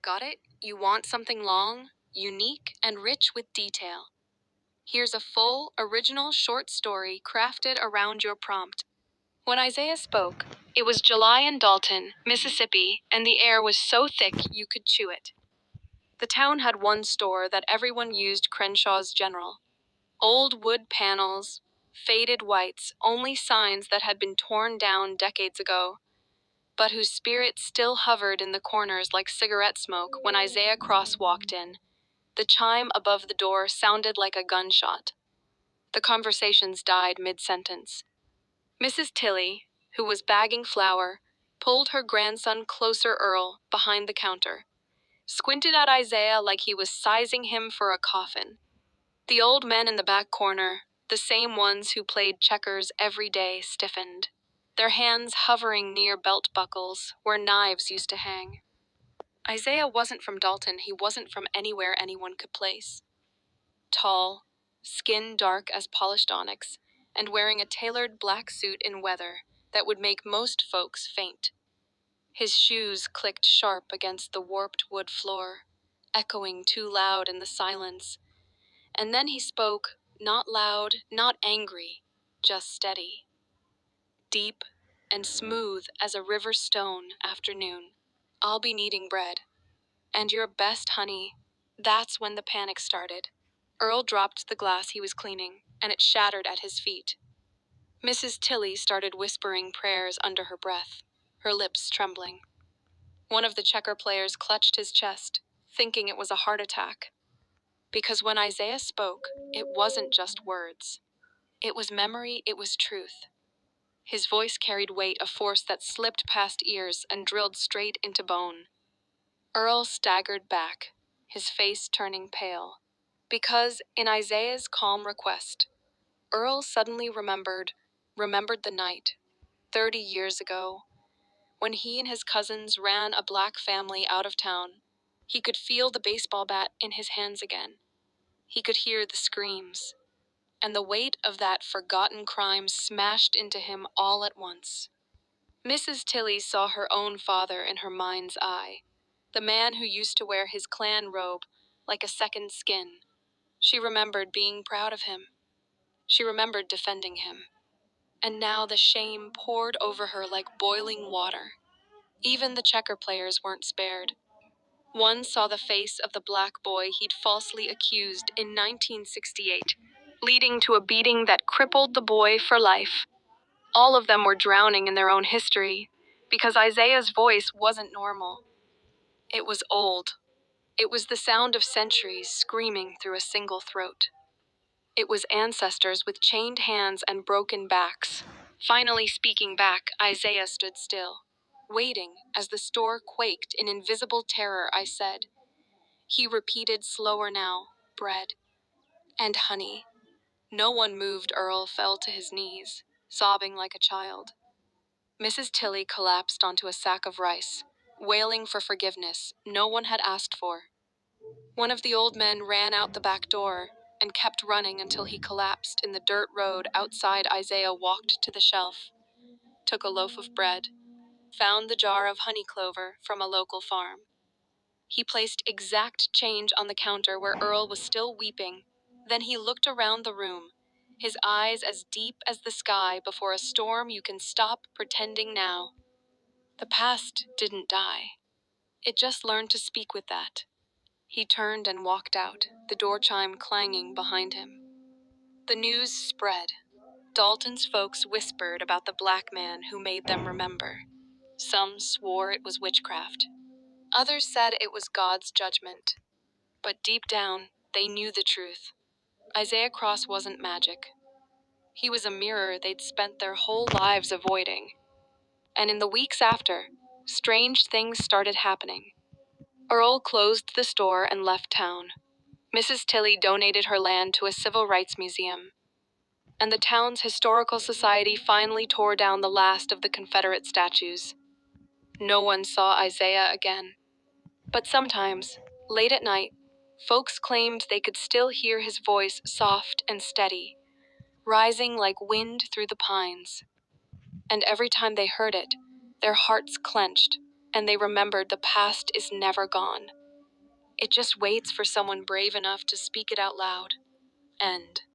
Got it? You want something long, unique, and rich with detail. Here's a full, original short story crafted around your prompt. When Isaiah spoke, it was July in Dalton, Mississippi, and the air was so thick you could chew it. The town had one store that everyone used, Crenshaw's General. Old wood panels, faded whites, only signs that had been torn down decades ago, but whose spirit still hovered in the corners like cigarette smoke when Isaiah Cross walked in. The chime above the door sounded like a gunshot. The conversations died mid-sentence. Mrs. Tilley, who was bagging flour, pulled her grandson closer Earl behind the counter, squinted at Isaiah like he was sizing him for a coffin. The old men in the back corner, the same ones who played checkers every day, stiffened, their hands hovering near belt buckles where knives used to hang. Isaiah wasn't from Dalton. He wasn't from anywhere anyone could place. Tall, skin dark as polished onyx, and wearing a tailored black suit in weather that would make most folks faint. His shoes clicked sharp against the warped wood floor, echoing too loud in the silence. And then he spoke, not loud, not angry, just steady. Deep and smooth as a river stone afternoon. I'll be needing bread. And your best honey. That's when the panic started. Earl dropped the glass he was cleaning, and it shattered at his feet. Mrs. Tilley started whispering prayers under her breath, her lips trembling. One of the checker players clutched his chest, thinking it was a heart attack. Because when Isaiah spoke, it wasn't just words. It was memory, it was truth. His voice carried weight, a force that slipped past ears and drilled straight into bone. Earl staggered back, his face turning pale. Because, in Isaiah's calm request, Earl suddenly remembered the night, 30 years ago, when he and his cousins ran a black family out of town. He could feel the baseball bat in his hands again. He could hear the screams, and the weight of that forgotten crime smashed into him all at once. Mrs. Tilley saw her own father in her mind's eye, the man who used to wear his clan robe like a second skin. She remembered being proud of him. She remembered defending him. And now the shame poured over her like boiling water. Even the checker players weren't spared. One saw the face of the black boy he'd falsely accused in 1968, leading to a beating that crippled the boy for life. All of them were drowning in their own history, because Isaiah's voice wasn't normal. It was old. It was the sound of centuries screaming through a single throat. It was ancestors with chained hands and broken backs. Finally speaking back, Isaiah stood still, waiting as the store quaked in invisible terror. I said. He repeated slower now, bread and honey. No one moved. Earl fell to his knees, sobbing like a child. Mrs. Tilley collapsed onto a sack of rice, wailing for forgiveness no one had asked for. One of the old men ran out the back door and kept running until he collapsed in the dirt road outside. Isaiah walked to the shelf, took a loaf of bread, found the jar of honey clover from a local farm. He placed exact change on the counter where Earl was still weeping. Then he looked around the room, his eyes as deep as the sky before a storm. You can stop pretending now. The past didn't die. It just learned to speak with that. He turned and walked out, the door chime clanging behind him. The news spread. Dalton's folks whispered about the black man who made them remember. Some swore it was witchcraft. Others said it was God's judgment. But deep down, they knew the truth. Isaiah Cross wasn't magic. He was a mirror they'd spent their whole lives avoiding. And in the weeks after, strange things started happening. Earl closed the store and left town. Mrs. Tilley donated her land to a civil rights museum. And the town's historical society finally tore down the last of the Confederate statues. No one saw Isaiah again. But sometimes, late at night, folks claimed they could still hear his voice, soft and steady, rising like wind through the pines. And every time they heard it, their hearts clenched, and they remembered the past is never gone. It just waits for someone brave enough to speak it out loud. End.